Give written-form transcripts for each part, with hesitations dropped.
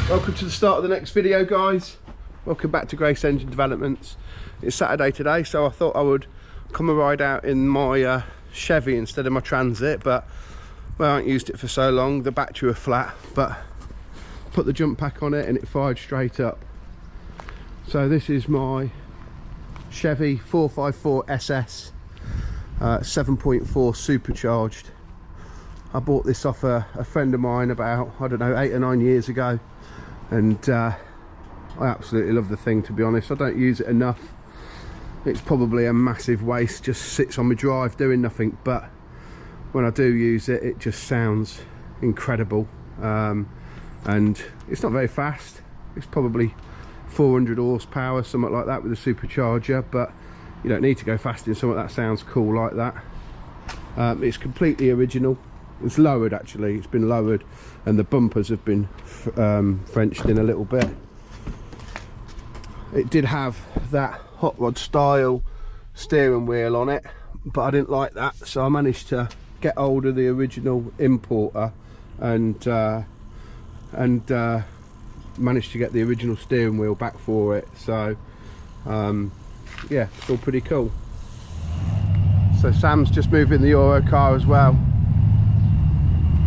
Welcome to the start of the next video, guys. Welcome back to Grace Engine Developments. It's Saturday today, so I thought I would come and ride out in my Chevy instead of my Transit, but well, I haven't used it for so long. The battery was flat, but put the jump pack on it and it fired straight up. So this is my Chevy 454 SS 7.4 supercharged. I bought this off a friend of mine about, I don't know, 8 or 9 years ago, and I absolutely love the thing, to be honest. I don't use it enough. It's probably a massive waste, just sits on my drive doing nothing, but when I do use it, it just sounds incredible. And it's not very fast. It's probably 400 horsepower, something like that, with a supercharger, but you don't need to go fast in something that sounds cool like that. It's completely original. It's lowered, actually. It's been lowered, and the bumpers have been Frenched in a little bit. It did have that hot rod style steering wheel on it, but I didn't like that, so I managed to get hold of the original importer and managed to get the original steering wheel back for it. So yeah, it's all pretty cool. So Sam's just moving the Eurocar as well.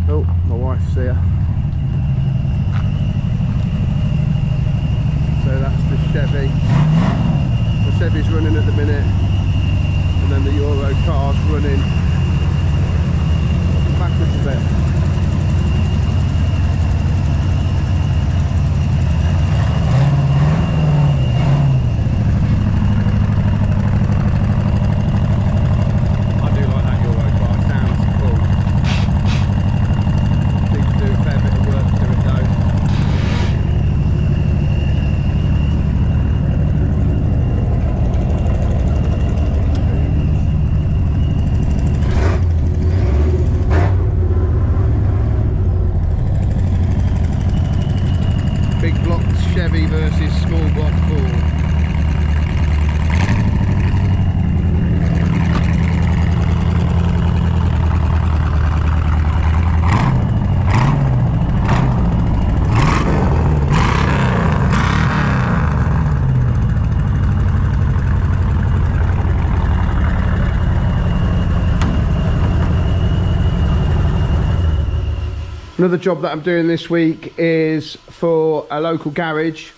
Oh, my wife's here. So that's the Chevy. The Chevy's running at the minute, and then the Eurocar's running backwards a bit. Chevy versus small block Ford. Another job that I'm doing this week is for a local garage.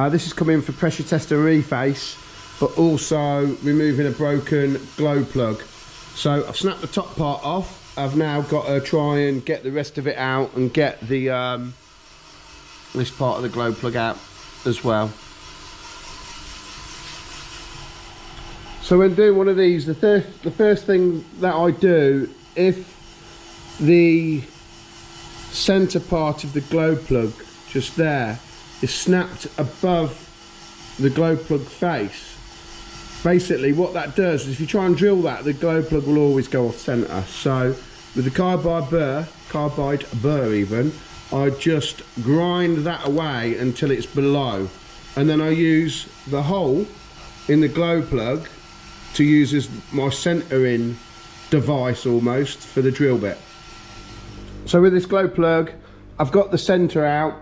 This is coming for pressure test and reface, but also removing a broken glow plug. So I've snapped the top part off. I've now got to try and get the rest of it out and get the this part of the glow plug out as well. So when doing one of these, the first thing that I do, if the center part of the glow plug just there is snapped above the glow plug face, basically what that does is if you try and drill that, the glow plug will always go off center. So with the carbide burr even, I just grind that away until it's below, and then I use the hole in the glow plug to use as my centering device almost for the drill bit. So with this glow plug, I've got the center out,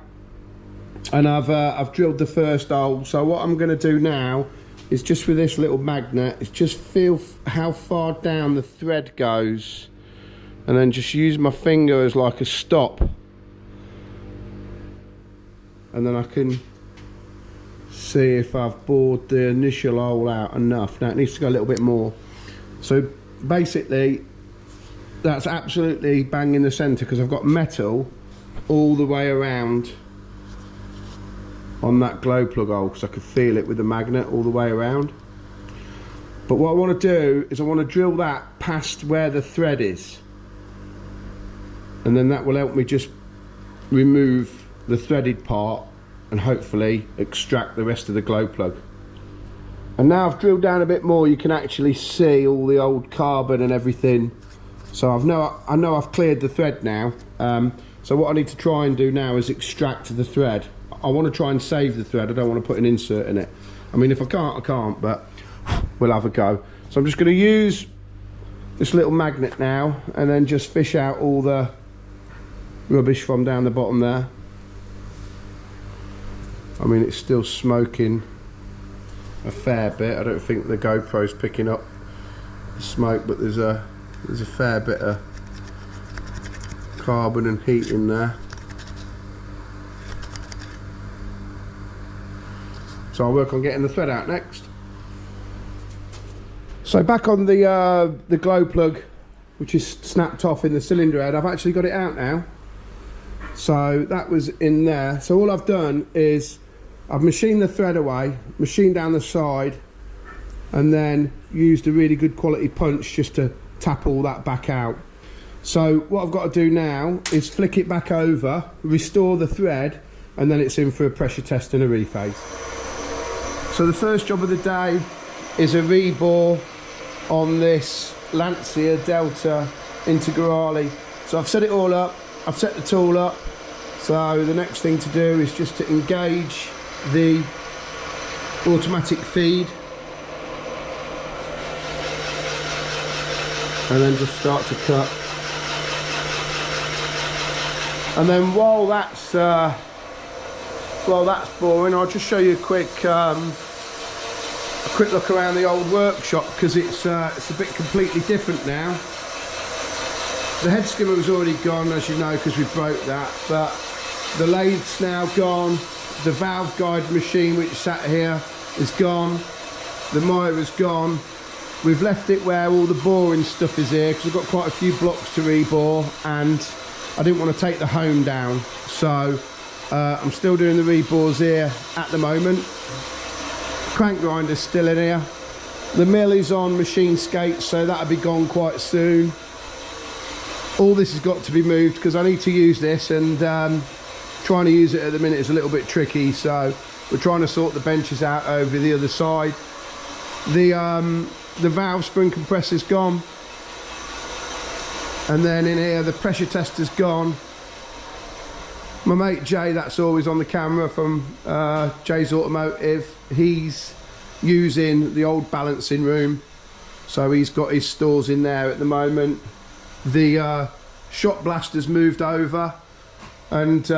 and I've drilled the first hole. So what I'm going to do now is, just with this little magnet, is just feel how far down the thread goes, and then just use my finger as like a stop, and then I can see if I've bored the initial hole out enough. Now it needs to go a little bit more. So basically that's absolutely bang in the center, because I've got metal all the way around on that glow plug hole, because I could feel it with the magnet all the way around. But what I want to do is I want to drill that past where the thread is, and then that will help me just remove the threaded part and hopefully extract the rest of the glow plug. And now I've drilled down a bit more, you can actually see all the old carbon and everything. So I know I've cleared the thread now. So what I need to try and do now is extract the thread. I want to try and save the thread. I don't want to put an insert in it. I mean, if I can't, I can't, but we'll have a go. So I'm just going to use this little magnet now, and then just fish out all the rubbish from down the bottom there. I mean, it's still smoking a fair bit. I don't think the GoPro's picking up the smoke, but there's a fair bit of carbon and heat in there. So I'll work on getting the thread out next. So back on the glow plug, which is snapped off in the cylinder head, I've actually got it out now. So that was in there. So all I've done is I've machined the thread away, machined down the side, and then used a really good quality punch just to tap all that back out. So what I've got to do now is flick it back over, restore the thread, and then it's in for a pressure test and a rephase. So the first job of the day is a rebore on this Lancia Delta Integrale. So I've set it all up, I've set the tool up. So the next thing to do is just to engage the automatic feed, and then just start to cut. And then while that's boring, I'll just show you a quick look around the old workshop, because it's a bit completely different now. The head skimmer was already gone, as you know, because we broke that, but the lathe's now gone. The valve guide machine which sat here is gone. The mire is gone. We've left it where all the boring stuff is here, because we've got quite a few blocks to rebore, and I didn't want to take the home down, so I'm still doing the rebores here at the moment. Crank grinder's still in here. The mill is on machine skates, so that'll be gone quite soon. All this has got to be moved because I need to use this, and trying to use it at the minute is a little bit tricky, so we're trying to sort the benches out over the other side. The valve spring compressor's gone, and then in here the pressure tester's gone. My mate Jay, that's always on the camera, from Jay's Automotive, he's using the old balancing room, so he's got his stores in there at the moment. The shot blaster's moved over, and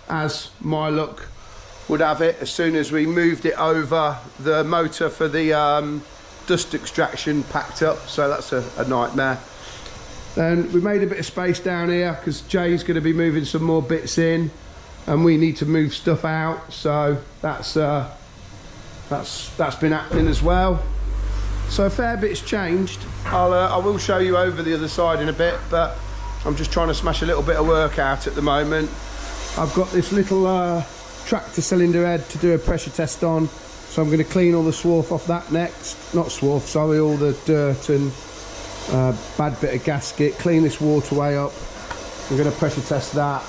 as my luck would have it, as soon as we moved it over, the motor for the dust extraction packed up, so that's a nightmare. Then we made a bit of space down here because Jay's going to be moving some more bits in, and we need to move stuff out, so that's been happening as well. So a fair bit's changed. I will show you over the other side in a bit, but I'm just trying to smash a little bit of work out at the moment. I've got this little tractor cylinder head to do a pressure test on, so I'm going to clean all the swarf off that next. Not swarf, sorry, all the dirt and bad bit of gasket. Clean this waterway up. I'm going to pressure test that.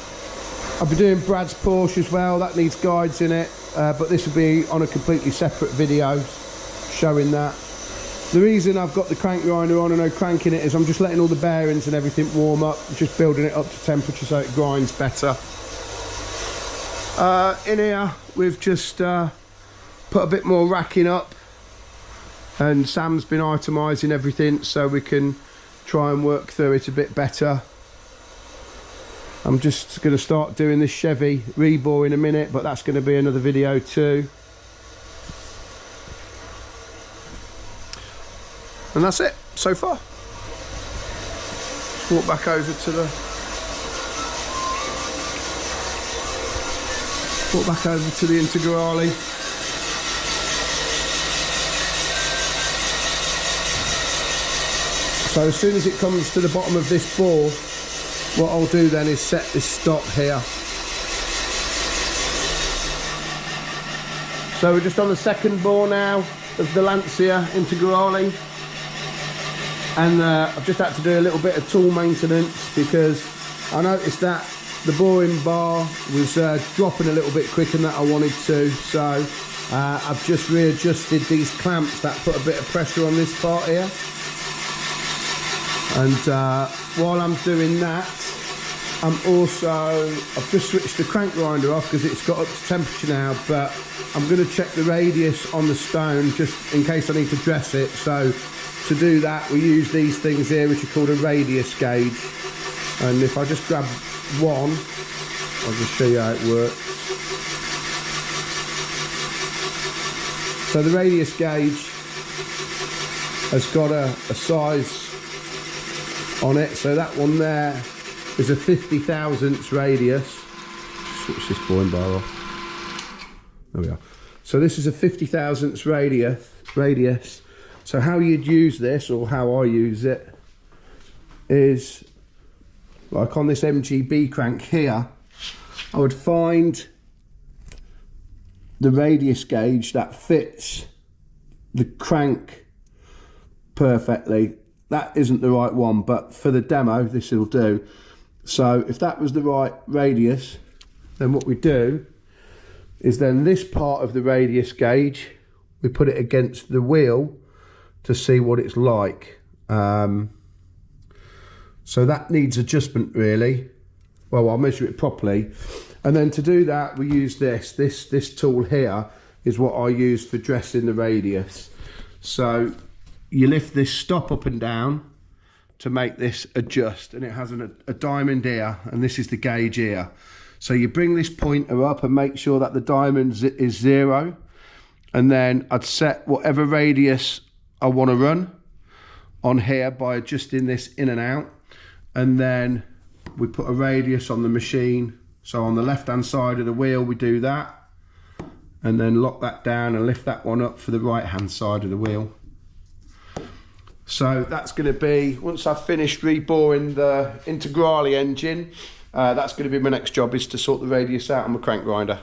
I'll be doing Brad's Porsche as well. That needs guides in it, but this will be on a completely separate video showing that. The reason I've got the crank grinder on and no cranking it is I'm just letting all the bearings and everything warm up, just building it up to temperature so it grinds better. In here we've just put a bit more racking up, and Sam's been itemising everything so we can try and work through it a bit better. I'm just going to start doing this Chevy rebore in a minute, but that's going to be another video too. And that's it so far. Let's walk back over to the Integrale. So as soon as it comes to the bottom of this bore, what I'll do then is set this stop here. So we're just on the second bore now of the Lancia Integrale. And I've just had to do a little bit of tool maintenance because I noticed that the boring bar was dropping a little bit quicker than I wanted to, so I've just readjusted these clamps that put a bit of pressure on this part here. And while I'm doing that, I've just switched the crank grinder off because it's got up to temperature now, but I'm going to check the radius on the stone just in case I need to dress it. So to do that, we use these things here which are called a radius gauge, and if I just grab one, I'll just show you how it works. So the radius gauge has got a size on it. So that one there is a 50 thousandths radius. Switch this boring bar off. There we are. So this is a 50 thousandths radius. So how you'd use this, or how I use it, is like on this MGB crank here, I would find the radius gauge that fits the crank perfectly. That isn't the right one, but for the demo this will do. So if that was the right radius, then what we do is then this part of the radius gauge, we put it against the wheel to see what it's like. So that needs adjustment really. Well, I'll measure it properly, and then to do that we use this tool here is what I use for dressing the radius. So you lift this stop up and down to make this adjust, and it has a diamond here, and this is the gauge here. So you bring this pointer up and make sure that the diamond is 0, and then I'd set whatever radius I want to run on here by adjusting this in and out, and then we put a radius on the machine. So on the left hand side of the wheel we do that, and then lock that down and lift that one up for the right hand side of the wheel. So that's going to be, once I've finished reboring the Integrale engine, that's going to be my next job, is to sort the radius out on my crank grinder.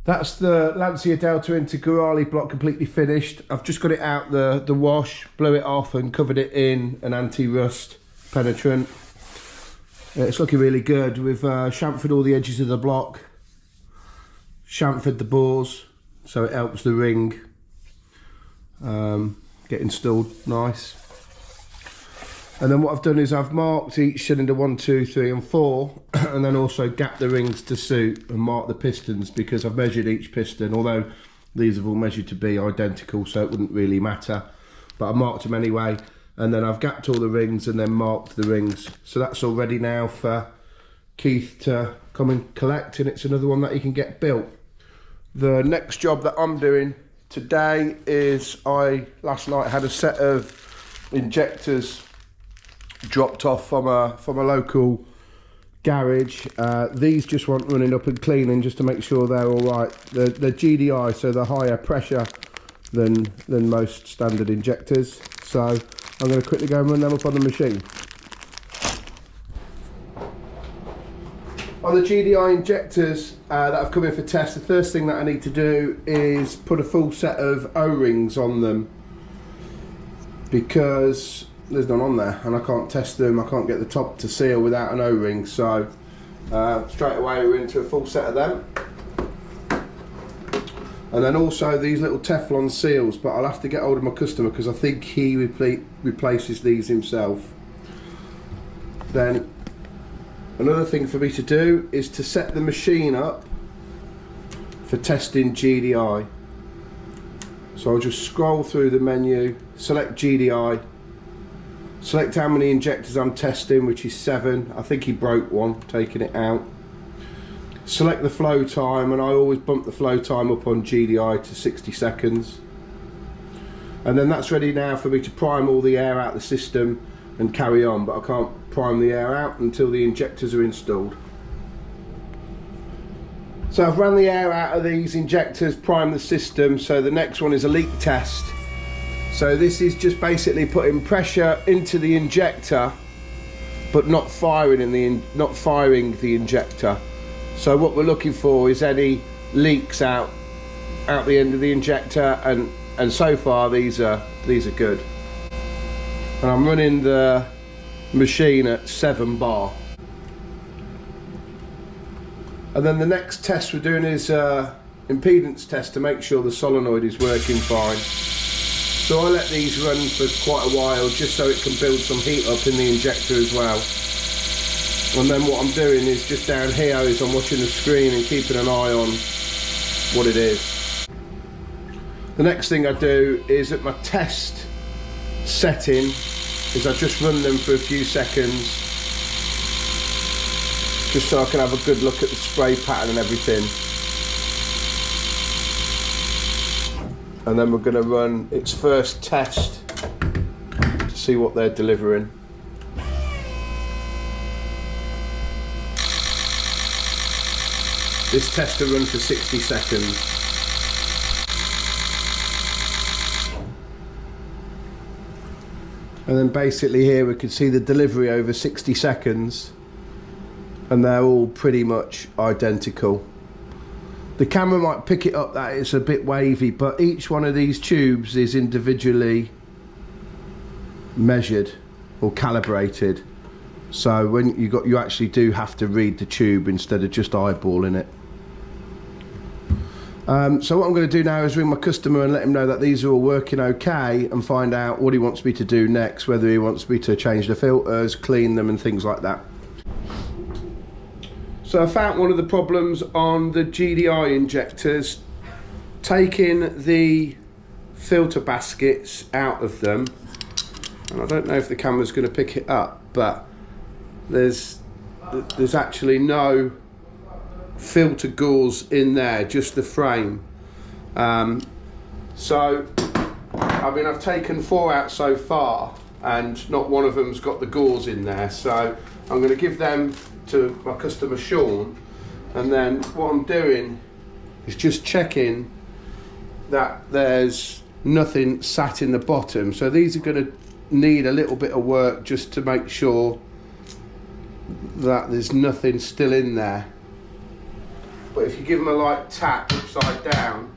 That's the Lancia Delta Integrale block completely finished. I've just got it out the wash, blew it off and covered it in an anti-rust penetrant. It's looking really good. We've chamfered all the edges of the block, chamfered the bores so it helps the ring get installed nice. And then what I've done is I've marked each cylinder 1, 2, 3 and 4, and then also gapped the rings to suit and marked the pistons, because I've measured each piston, although these have all measured to be identical, so it wouldn't really matter, but I marked them anyway. And then I've gapped all the rings and then marked the rings. So that's all ready now for Keith to come and collect, and it's another one that he can get built. The next job that I'm doing today is last night had a set of injectors dropped off from a local garage. These just want running up and cleaning just to make sure they're all right. They're GDI, so they're higher pressure than most standard injectors. So I'm going to quickly go and run them up on the machine. On the GDI injectors that have come in for test, the first thing that I need to do is put a full set of O-rings on them, because there's none on there and I can't test them. I can't get the top to seal without an O-ring, so straight away we're into a full set of them. And then also these little Teflon seals, but I'll have to get hold of my customer because I think he replaces these himself. Then another thing for me to do is to set the machine up for testing GDI. So I'll just scroll through the menu, select GDI, select how many injectors I'm testing, which is 7. I think he broke one, taking it out. Select the flow time, and I always bump the flow time up on GDI to 60 seconds. And then that's ready now for me to prime all the air out the system and carry on, but I can't prime the air out until the injectors are installed. So I've run the air out of these injectors, primed the system, so the next one is a leak test. So this is just basically putting pressure into the injector, but not firing the injector. So what we're looking for is any leaks out the end of the injector, and so far these are good. And I'm running the machine at 7 bar. And then the next test we're doing is impedance test to make sure the solenoid is working fine. So I let these run for quite a while just so it can build some heat up in the injector as well. And then what I'm doing is just down here is I'm watching the screen and keeping an eye on what it is. The next thing I do is at my test setting is I just run them for a few seconds just so I can have a good look at the spray pattern and everything. and then we're going to run its first test to see what they're delivering. This test will run for 60 seconds. And then basically here we can see the delivery over 60 seconds, and they're all pretty much identical. The camera might pick it up that it's a bit wavy, but each one of these tubes is individually measured or calibrated. So when you actually do have to read the tube instead of just eyeballing it. So what I'm going to do now is ring my customer and let him know that these are all working okay, and find out what he wants me to do next, whether he wants me to change the filters, clean them and things like that. So I found one of the problems on the GDI injectors, taking the filter baskets out of them, and I don't know if the camera's going to pick it up, but there's actually no filter gauze in there, just the frame. So I mean, I've taken 4 out so far and not one of them's got the gauze in there, so I'm going to give them to my customer Sean, and then what I'm doing is just checking that there's nothing sat in the bottom. So these are going to need a little bit of work just to make sure that there's nothing still in there. But if you give them a light tap upside down,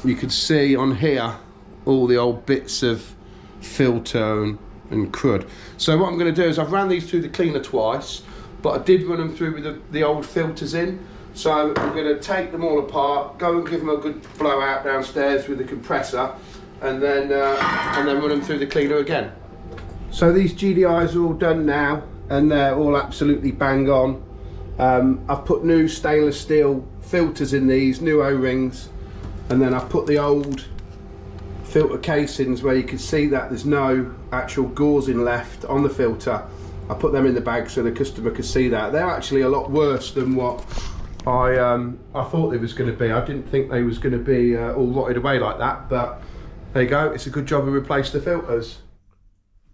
you can see on here all the old bits of filter and crud. So what I'm going to do is I've ran these through the cleaner twice, but I did run them through with the old filters in. So I'm going to take them all apart, go and give them a good blowout downstairs with the compressor, and then run them through the cleaner again. So these GDIs are all done now, and they're all absolutely bang on. I've put new stainless steel filters in these, new O-rings, and then I've put the old filter casings where you can see that there's no actual gauzing left on the filter. I put them in the bag so the customer could see that. They're actually a lot worse than what I thought they was going to be. I didn't think they was going to be all rotted away like that, but there you go. It's a good job we replaced the filters.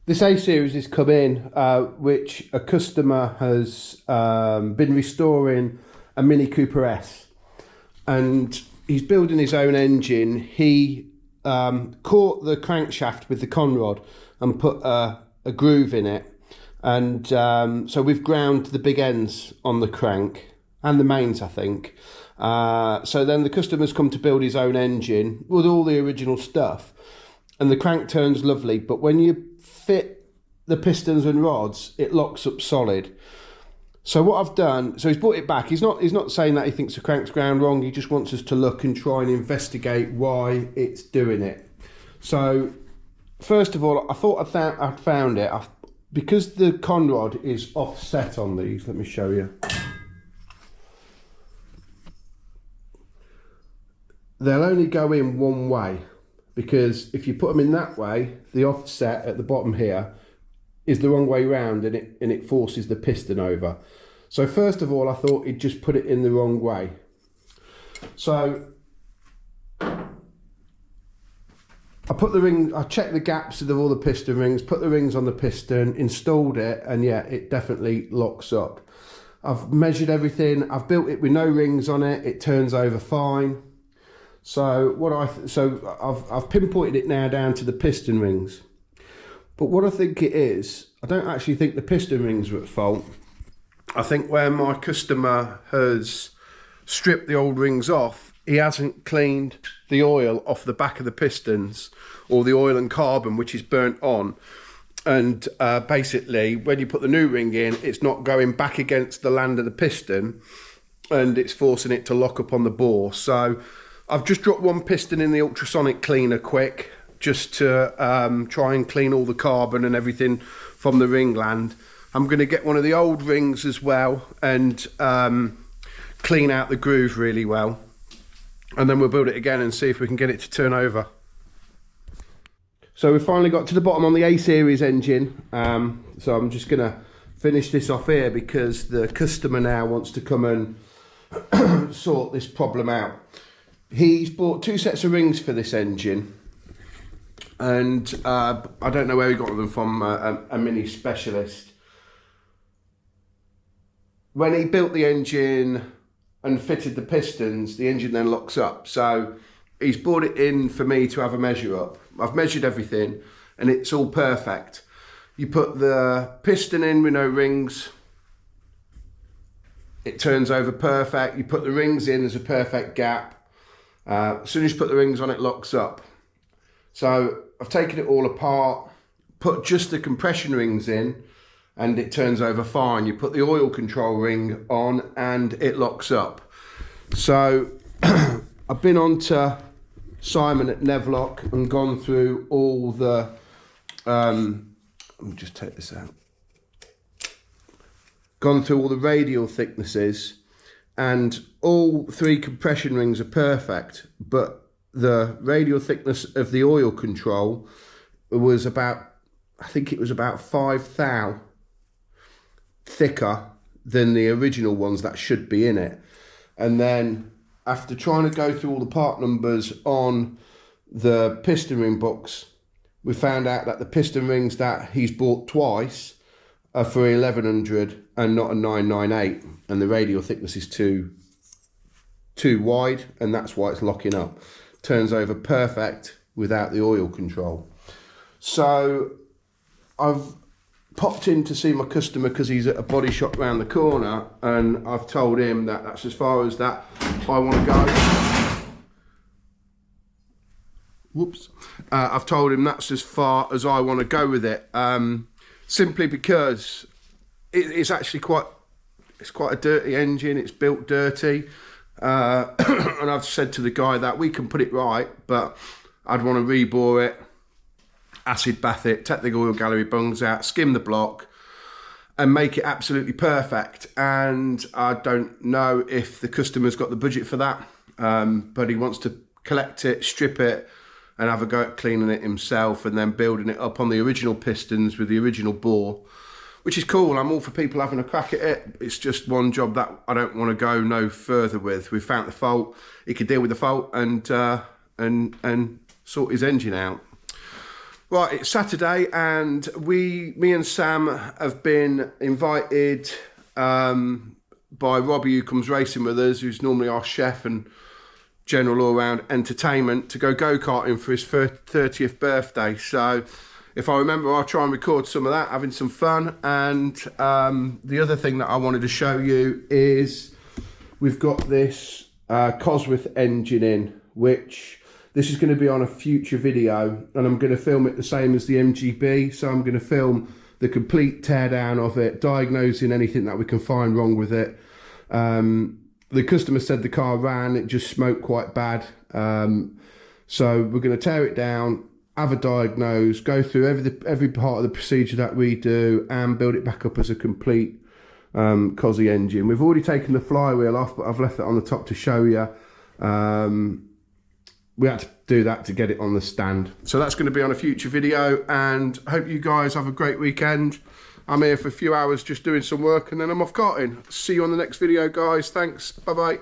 This A-series has come in, which a customer has been restoring a Mini Cooper S, and he's building his own engine. He caught the crankshaft with the conrod and put a groove in it, and so we've ground the big ends on the crank and the mains, I think. So then the customer's come to build his own engine with all the original stuff, and the crank turns lovely, but when you fit the pistons and rods, it locks up solid. So what I've done, so he's brought it back. He's not saying that he thinks the crank's ground wrong. He just wants us to look and try and investigate why it's doing it. So first of all, I thought I'd found it. Because the conrod is offset on these, let me show you. They'll only go in one way, because if you put them in that way, the offset at the bottom here is the wrong way round, and it forces the piston over. So first of all, I thought he'd just put it in the wrong way. So I put the ring, I checked the gaps of all the piston rings, put the rings on the piston, installed it, and yeah, it definitely locks up. I've measured everything, I've built it with no rings on it, it turns over fine. So I've pinpointed it now down to the piston rings. But what I think it is, I don't actually think the piston rings are at fault. I think where my customer has stripped the old rings off, he hasn't cleaned the oil off the back of the pistons, or the oil and carbon which is burnt on. And basically when you put the new ring in, it's not going back against the land of the piston, and it's forcing it to lock up on the bore. So I've just dropped one piston in the ultrasonic cleaner quick, just to try and clean all the carbon and everything from the ring land. I'm going to get one of the old rings as well and clean out the groove really well, and then we'll build it again and see if we can get it to turn over. So we've finally got to the bottom on the A-series engine, so I'm just going to finish this off here because the customer now wants to come and sort this problem out. He's bought 2 sets of rings for this engine, and I don't know where he got them from, a mini specialist. When he built the engine and fitted the pistons, the engine then locks up. So he's brought it in for me to have a measure up. I've measured everything and it's all perfect. You put the piston in with no rings, it turns over perfect. You put the rings in, there's a perfect gap. As soon as you put the rings on, it locks up. So I've taken it all apart, put just the compression rings in, and it turns over fine. You put the oil control ring on and it locks up. So I've been on to Simon at Nevlock and gone through all the, let me just take this out. Gone through all the radial thicknesses, and all 3 compression rings are perfect, but the radial thickness of the oil control was about, I think it was about 5 thou thicker than the original ones that should be in it. And then after trying to go through all the part numbers on the piston ring books, we found out that the piston rings that he's bought twice are for 1100 and not a 998, and the radial thickness is too wide, and that's why it's locking up. Turns over perfect without the oil control. So I've popped in to see my customer because he's at a body shop round the corner, and I've told him that that's as far as that I want to go. Whoops. I've told him that's as far as I want to go with it, simply because it's actually quite a dirty engine. It's built dirty, and I've said to the guy that we can put it right, but I'd want to rebore it, acid bath it, take the oil gallery bungs out, skim the block and make it absolutely perfect. And I don't know if the customer's got the budget for that, but he wants to collect it, strip it and have a go at cleaning it himself and then building it up on the original pistons with the original bore, which is cool. I'm all for people having a crack at it. It's just one job that I don't want to go no further with. We found the fault, he could deal with the fault and sort his engine out. Right, it's Saturday, and me and Sam have been invited by Robbie, who comes racing with us, who's normally our chef and general all-round entertainment, to go go-karting for his 30th birthday. So if I remember, I'll try and record some of that, having some fun. And the other thing that I wanted to show you is we've got this Cosworth engine in, which this is going to be on a future video, and I'm going to film it the same as the MGB. So I'm going to film the complete teardown of it, diagnosing anything that we can find wrong with it. The customer said the car ran, it just smoked quite bad. So we're going to tear it down, have a diagnose, go through every part of the procedure that we do, and build it back up as a complete Cosy engine. We've already taken the flywheel off, but I've left it on the top to show you. We had to do that to get it on the stand. So that's going to be on a future video, and I hope you guys have a great weekend. I'm here for a few hours just doing some work, and then I'm off karting. See you on the next video, guys. Thanks. Bye-bye.